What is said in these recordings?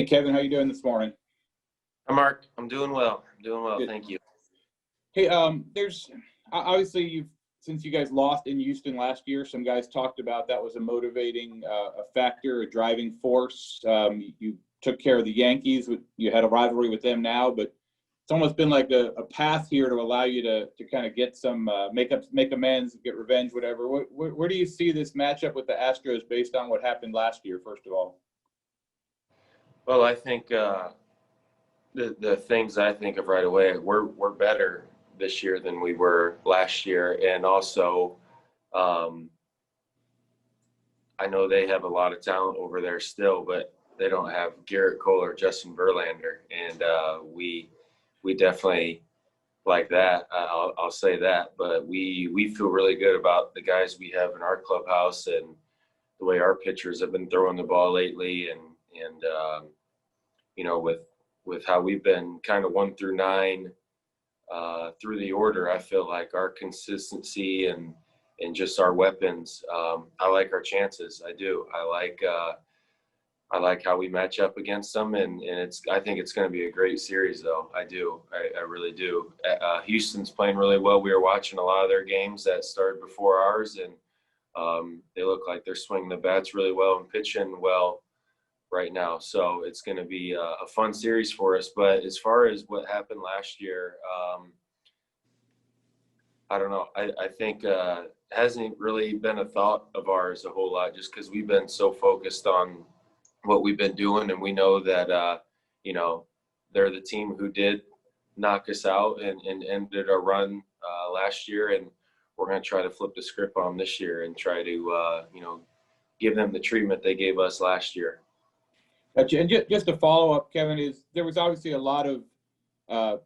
Hey, Kevin, how you doing this morning? Hi, Mark. I'm doing well. Good. Thank you. Hey, there's obviously since you guys lost in Houston last year, some guys talked about that was a motivating a factor, a driving force. You took care of the Yankees. You had a rivalry with them now, but it's almost been like a path here to allow you to kind of get some make amends, get revenge, whatever. Where do you see this matchup with the Astros based on what happened last year? First of all, Well, I think the things I think of right away, we're better this year than we were last year, and also I know they have a lot of talent over there still, but they don't have Garrett Cole or Justin Verlander, and we definitely like that. I'll say that, but we feel really good about the guys we have in our clubhouse and the way our pitchers have been throwing the ball lately, and with how we've been kind of 1 through 9 through the order, I feel like our consistency and just our weapons. I like our chances. I do. I like how we match up against them, and I think it's going to be a great series, though. I do. I really do. Houston's playing really well. We were watching a lot of their games that started before ours, and they look like they're swinging the bats really well and pitching well right now. So it's going to be a fun series for us. But as far as what happened last year, I don't know. I think hasn't really been a thought of ours a whole lot, just because we've been so focused on what we've been doing, and we know that they're the team who did knock us out and ended our run last year, and we're going to try to flip the script on them this year and try to give them the treatment they gave us last year. Gotcha. And just to follow up, Kevin, there was obviously a lot of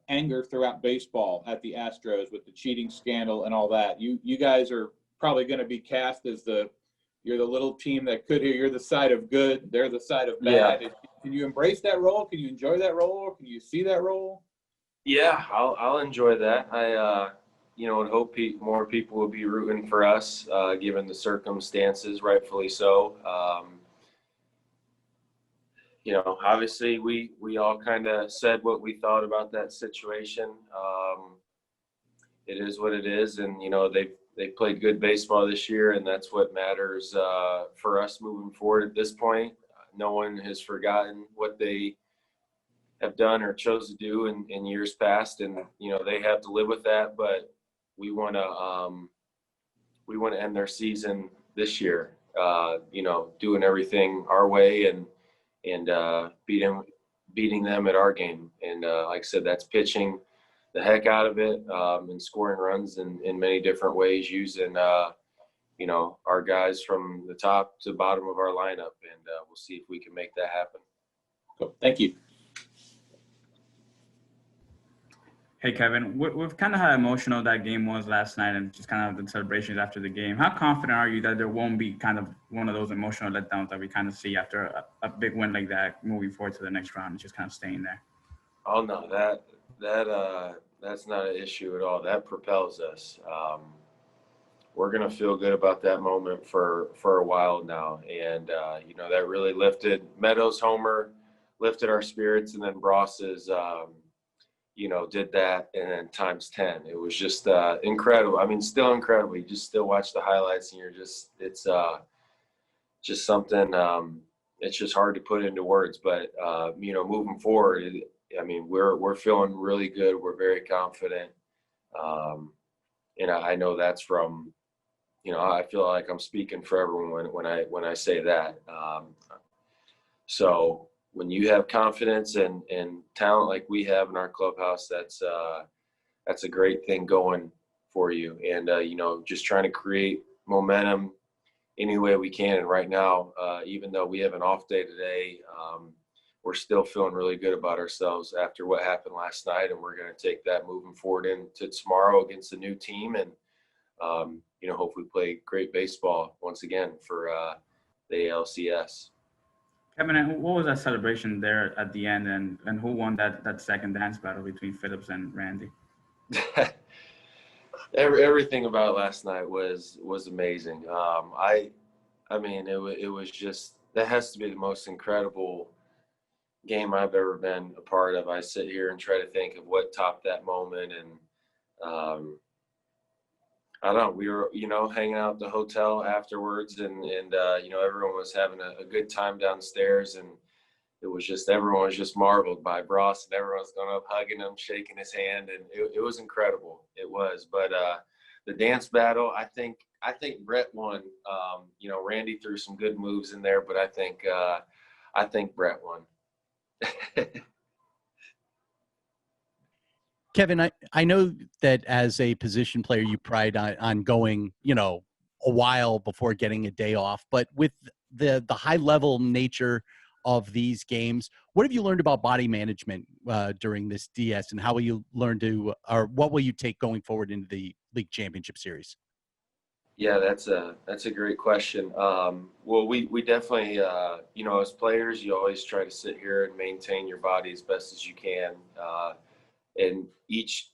anger throughout baseball at the Astros with the cheating scandal and all that. You guys are probably going to be cast as you're the little team that could hear. You're the side of good. They're the side of bad. Yeah. Can you embrace that role? Can you enjoy that role? Can you see that role? Yeah, I'll enjoy that. I would hope more people will be rooting for us, given the circumstances, rightfully so. Obviously we all kind of said what we thought about that situation. It is what it is, and they played good baseball this year, and that's what matters for us moving forward at this point. No one has forgotten what they have done or chose to do in years past, and they have to live with that. But we want to end their season this year, doing everything our way and beating them at our game. And like I said, that's pitching the heck out of it and scoring runs in many different ways, using our guys from the top to bottom of our lineup, and we'll see if we can make that happen. Cool. Thank you. Hey, Kevin, we've kind of how emotional that game was last night and just kind of the celebrations after the game. How confident are you that there won't be kind of one of those emotional letdowns that we kind of see after a big win like that moving forward to the next round and just kind of staying there? Oh, no, that's not an issue at all. That propels us. We're going to feel good about that moment for a while now. And, that really lifted Meadows' homer, lifted our spirits, and then Bross's did that, and then times 10. It was just incredible. I mean, still incredible. You just still watch the highlights, and it's just something. It's just hard to put into words. But moving forward, we're feeling really good. We're very confident, and I know that's from. I feel like I'm speaking for everyone when I say that. So when you have confidence and talent like we have in our clubhouse, that's a great thing going for you. And, just trying to create momentum any way we can. And right now, even though we have an off day today, we're still feeling really good about ourselves after what happened last night. And we're going to take that moving forward into tomorrow against a new team. And, hopefully play great baseball once again for the NLCS. Kevin, what was that celebration there at the end, and who won that second dance battle between Phillips and Randy? Everything about last night was amazing. It was just, that has to be the most incredible game I've ever been a part of. I sit here and try to think of what topped that moment. And I don't know, we were, hanging out at the hotel afterwards, and everyone was having a good time downstairs, and everyone was just marveled by Bross, and everyone was going up, hugging him, shaking his hand, and it was incredible. It was. But the dance battle, I think Brett won. Randy threw some good moves in there, but I think Brett won. Kevin, I know that as a position player, you pride on going, a while before getting a day off. But with the high level nature of these games, what have you learned about body management during this DS, and how will you learn or what will you take going forward into the league championship series? Yeah, that's a great question. Well, we definitely, as players, you always try to sit here and maintain your body as best as you can. And each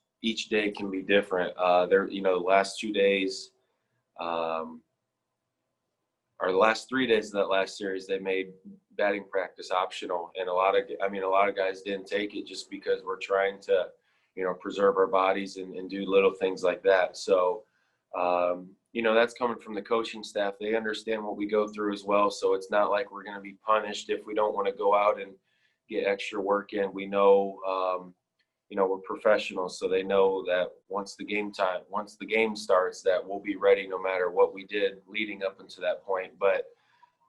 day can be different. The last 2 days, or the last 3 days of that last series, they made batting practice optional, and a lot of guys didn't take it just because we're trying to, preserve our bodies and do little things like that. So, that's coming from the coaching staff. They understand what we go through as well. So it's not like we're going to be punished if we don't want to go out and get extra work in. We know, we're professionals, so they know that once the game starts, that we'll be ready no matter what we did leading up until that point. But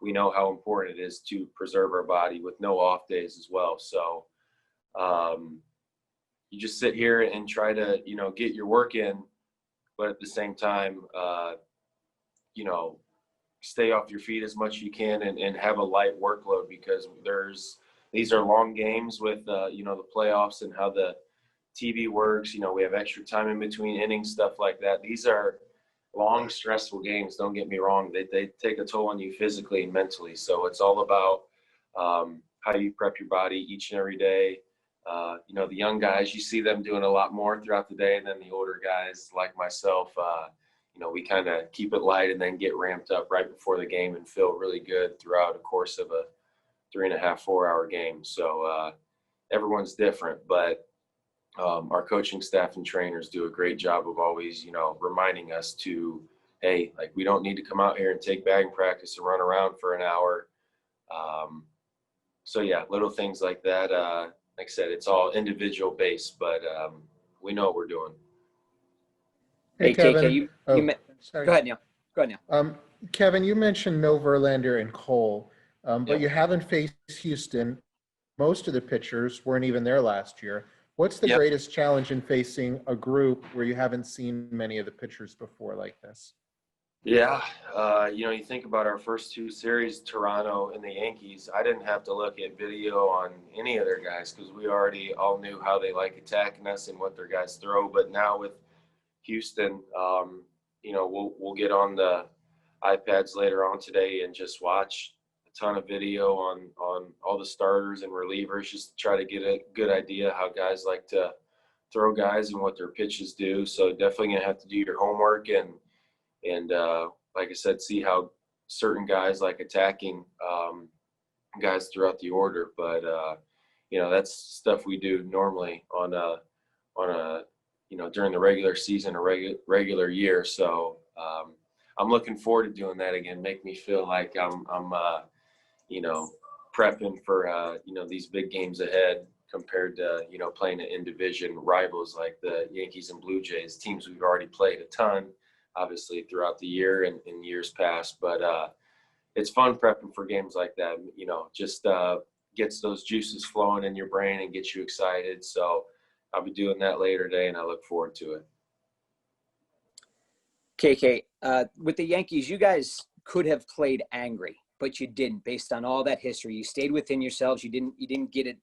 we know how important it is to preserve our body with no off days as well. So you just sit here and try to, get your work in, but at the same time, stay off your feet as much as you can and have a light workload, because these are long games with, the playoffs and how the TV works. We have extra time in between innings, stuff like that. These are long, stressful games. Don't get me wrong. They take a toll on you physically and mentally. So it's all about how you prep your body each and every day. The young guys, you see them doing a lot more throughout the day, and then the older guys like myself, we kind of keep it light and then get ramped up right before the game and feel really good throughout the course of a 3.5, 4-hour game. So everyone's different, but our coaching staff and trainers do a great job of always, reminding us to, hey, like, we don't need to come out here and take batting practice and run around for an hour. So yeah, little things like that. Like I said, it's all individual based, but we know what we're doing. Hey, Kevin. Sorry. Go ahead, Neil. Kevin, you mentioned no Verlander and Cole, but Yep. you haven't faced Houston. Most of the pitchers weren't even there last year. What's the Yep. greatest challenge in facing a group where you haven't seen many of the pitchers before like this? Yeah, you think about our first 2 series, Toronto and the Yankees. I didn't have to look at video on any of their guys because we already all knew how they like attacking us and what their guys throw. But now with Houston, we'll get on the iPads later on today and just watch a ton of video on all the starters and relievers, just to try to get a good idea how guys like to throw guys and what their pitches do. So definitely gonna have to do your homework and like I said, see how certain guys like attacking guys throughout the order. But that's stuff we do normally on a during the regular season or regular year. So I'm looking forward to doing that again. Make me feel like I'm prepping for these big games ahead, compared to playing in division rivals like the Yankees and Blue Jays, teams we've already played a ton, obviously, throughout the year and in years past. But it's fun prepping for games like that. Just gets those juices flowing in your brain and gets you excited. So I'll be doing that later today, and I look forward to it. KK, with the Yankees, you guys could have played angry, but you didn't. Based on all that history, you stayed within yourselves. You didn't get it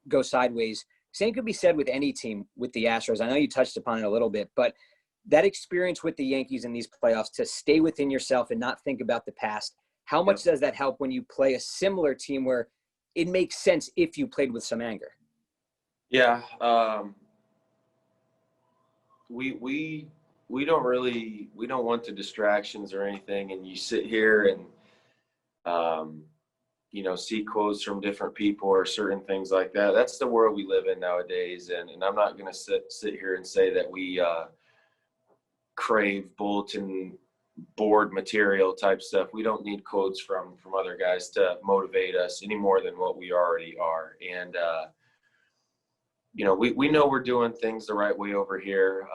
go sideways. Same could be said with any team with the Astros. I know you touched upon it a little bit, but that experience with the Yankees in these playoffs, to stay within yourself and not think about the past, how much does that help when you play a similar team where it makes sense if you played with some anger? Yeah, we don't want the distractions or anything, and you sit here and see quotes from different people or certain things like that. That's the world we live in nowadays. And I'm not going to sit here and say that we crave bulletin board material type stuff. We don't need quotes from other guys to motivate us any more than what we already are. And, we know we're doing things the right way over here.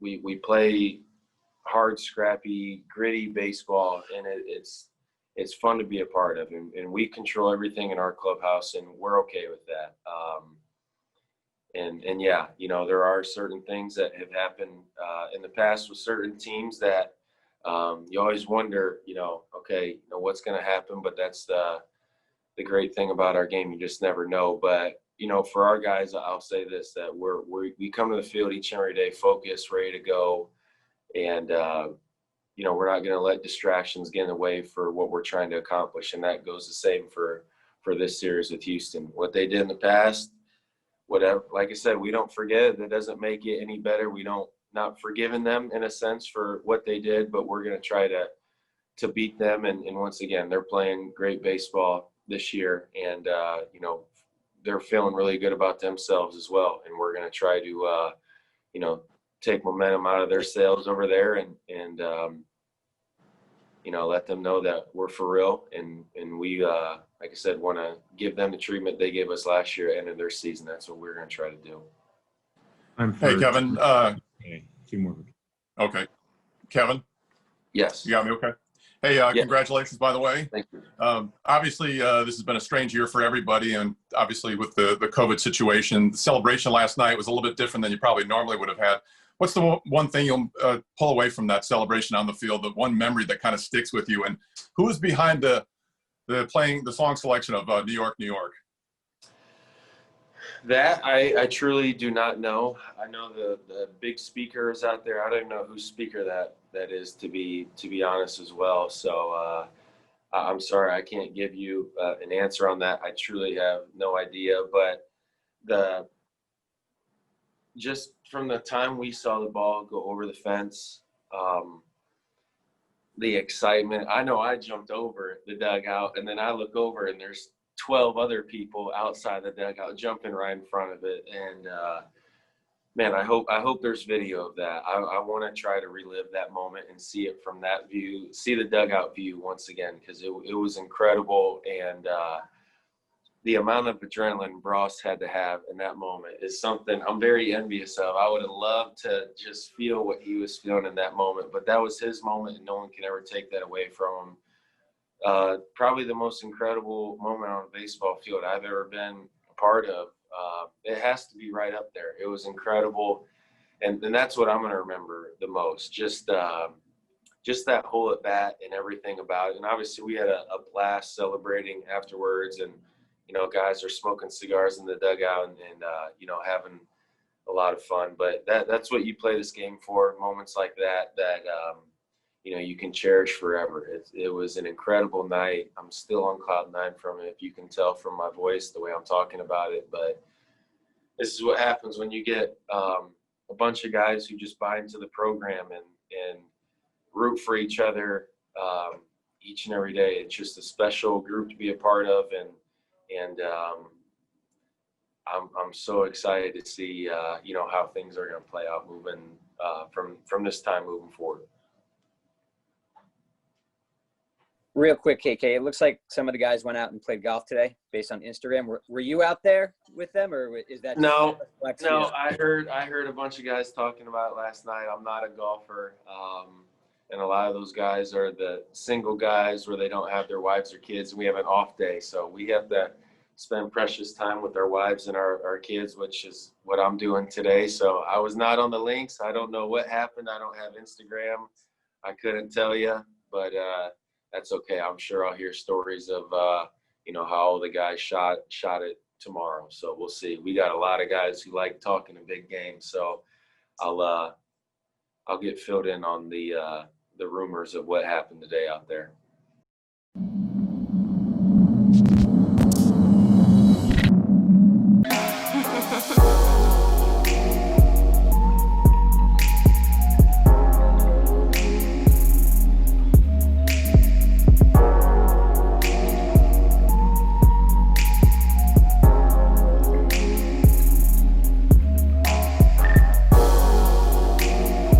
We play hard, scrappy, gritty baseball, and it's fun to be a part of, and we control everything in our clubhouse, and we're okay with that. And yeah, there are certain things that have happened in the past with certain teams that you always wonder, okay, what's going to happen, but that's the great thing about our game. You just never know. But, for our guys, I'll say this, that we come to the field each and every day, focused, ready to go. And, we're not going to let distractions get in the way for what we're trying to accomplish. And that goes the same for this series with Houston. What they did in the past, whatever, like I said, we don't forget it. That doesn't make it any better. We don't not forgiving them in a sense for what they did, but we're going to try to beat them. And once again, they're playing great baseball this year. And, they're feeling really good about themselves as well. And we're going to try to, take momentum out of their sails over there and let them know that we're for real. And we, like I said, want to give them the treatment they gave us last year at the end of their season. That's what we're going to try to do. Hey, Kevin. Okay, two more. Okay. Kevin? Yes. You got me okay? Hey, Yeah. Congratulations, by the way. Thank you. Obviously, this has been a strange year for everybody, and obviously with the COVID situation, the celebration last night was a little bit different than you probably normally would have had. What's the one thing you'll pull away from that celebration on the field, the one memory that kind of sticks with you, and who was behind the song selection of New York, New York? That I truly do not know. I know the big speaker is out there. I don't even know whose speaker that is, to be honest as well. So I'm sorry, I can't give you an answer on that. I truly have no idea. But just from the time we saw the ball go over the fence, the excitement. I know I jumped over the dugout, and then I look over and there's 12 other people outside the dugout jumping right in front of it. And man, I hope there's video of that. I want to try to relive that moment and see it from that view, see the dugout view once again, because it was incredible. And the amount of adrenaline Bross had to have in that moment is something I'm very envious of. I would have loved to just feel what he was feeling in that moment, but that was his moment, and no one can ever take that away from him. Probably the most incredible moment on a baseball field I've ever been a part of. It has to be right up there. It was incredible. And that's what I'm going to remember the most. Just that whole at bat and everything about it. And obviously we had a blast celebrating afterwards, and, guys are smoking cigars in the dugout and having a lot of fun. But that's what you play this game for, moments like that, you can cherish forever. It was an incredible night. I'm still on cloud nine from it, if you can tell from my voice, the way I'm talking about it. But this is what happens when you get a bunch of guys who just buy into the program and root for each other each and every day. It's just a special group to be a part of, and I'm so excited to see how things are going to play out moving from this time moving forward. Real quick, KK, it looks like some of the guys went out and played golf today based on Instagram. Were you out there with them, or is that No, I heard a bunch of guys talking about it last night. I'm not a golfer. And a lot of those guys are the single guys where they don't have their wives or kids, and we have an off day. So we have to spend precious time with our wives and our kids, which is what I'm doing today. So I was not on the links. I don't know what happened. I don't have Instagram. I couldn't tell you, but that's okay. I'm sure I'll hear stories of, how all the guys shot it tomorrow. So we'll see. We got a lot of guys who like talking a big game. So I'll get filled in on the rumors of what happened today out there.